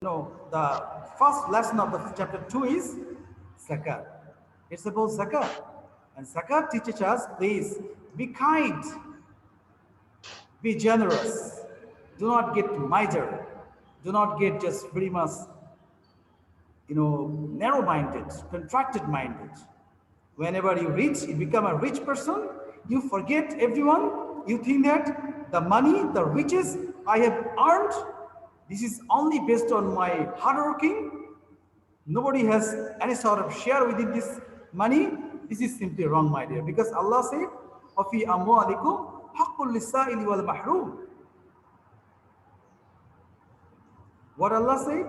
So the first lesson of the chapter 2 is zakat. It's about zakat. And zakat teaches us, please be kind, be generous. Do not get miser. Do not get just very much, narrow-minded, contracted-minded. Whenever you reach, you become a rich person, you forget everyone. You think that the money, the riches I have earned, this is only based on my hard working. Nobody has any sort of share within this money. This is simply wrong, my dear. Because Allah said, وَفِي أَمْوَالِكُمْ حَقٌّ لِلسَّائِلِ وَالْمَحْرُومِ. What Allah said?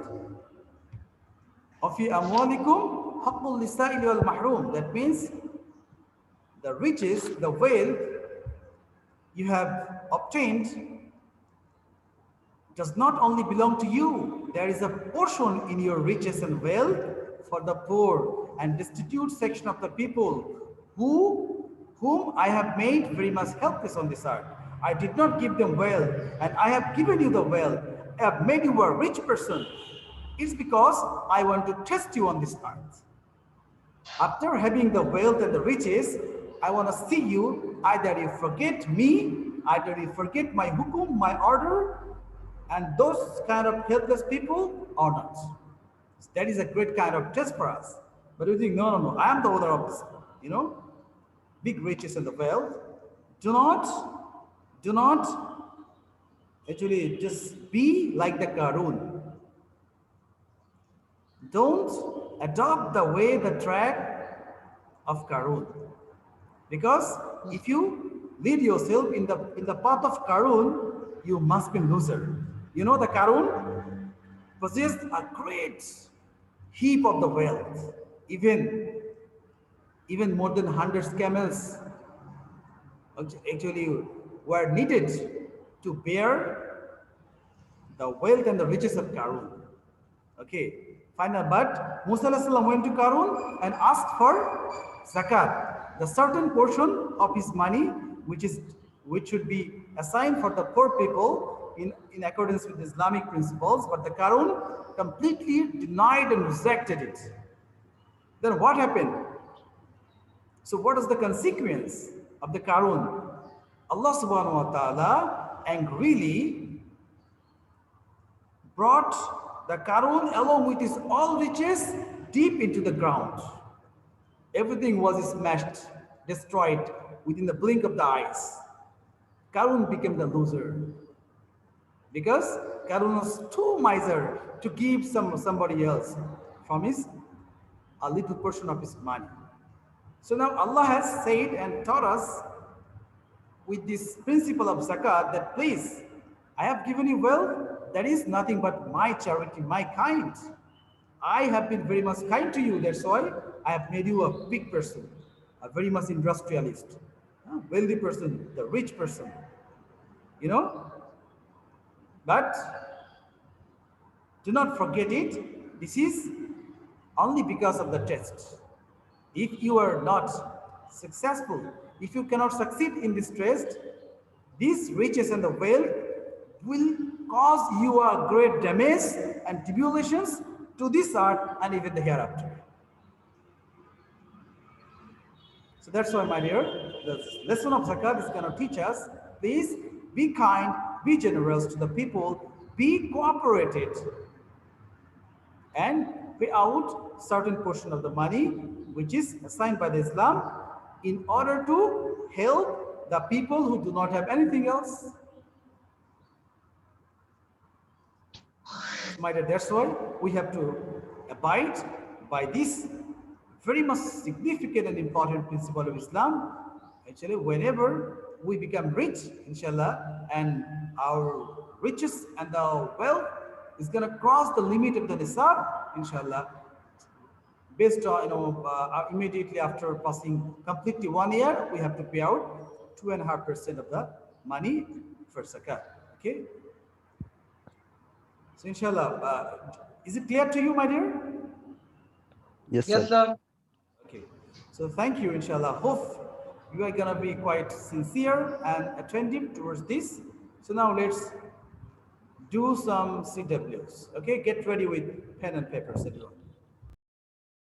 وَفِي أَمْوَالِكُمْ حَقٌّ لِلسَّائِلِ وَالْمَحْرُومِ. That means the riches, the wealth you have obtained does not only belong to you. There is a portion in your riches and wealth for the poor and destitute section of the people whom I have made very much helpless on this earth. I did not give them wealth, and I have given you the wealth. I have made you a rich person. It's because I want to test you on this earth. After having the wealth and the riches, I want to see you, either you forget me, either you forget my hukum, my order, and those kind of helpless people or not. That is a great kind of test for us. But you think, no, I am the owner of this, big riches and the wealth. Do not actually just be like the Qarun. Don't adopt the way, the track of Qarun. Because if you lead yourself in the path of Qarun, you must be loser. The Qarun possessed a great heap of the wealth, even more than 100 camels actually were needed to bear the wealth and the riches of Qarun. Okay, final. But Musa went to Qarun and asked for zakat, the certain portion of his money which should be assigned for the poor people in accordance with Islamic principles. But the Qarun completely denied and rejected it. Then what happened? So what is the consequence of the Qarun? Allah subhanahu wa ta'ala angrily brought the Qarun along with his all riches deep into the ground. Everything was smashed, destroyed within the blink of the eyes. Qarun became the loser because Qarun was too miser to give somebody else from a little portion of his money. So now Allah has said and taught us with this principle of zakat that, please, I have given you wealth, that is nothing but my charity, my kind. I have been very much kind to you, that's why I have made you a big person, a very much industrialist, a wealthy person, the rich person, But do not forget it, this is only because of the test. If you are not successful, if you cannot succeed in this test, these riches and the wealth will cause you a great damage and tribulations to this earth and even the hereafter. So that's why, my dear, the lesson of zakat is going to teach us, please be kind, be generous to the people, be cooperative, and pay out certain portion of the money which is assigned by the Islam in order to help the people who do not have anything else. My dear, that's why we have to abide by this very much significant and important principle of Islam. Actually, whenever we become rich, inshallah, and our riches and our wealth is going to cross the limit of the nisab, inshallah, based on, immediately after passing completely 1 year, we have to pay out 2.5% of the money for zakat. Okay. So inshallah, is it clear to you, my dear? Yes, Yes, sir. Okay. So thank you, inshallah. Hope you are going to be quite sincere and attentive towards this. So now let's do some CWs. Okay, get ready with pen and paper, everyone.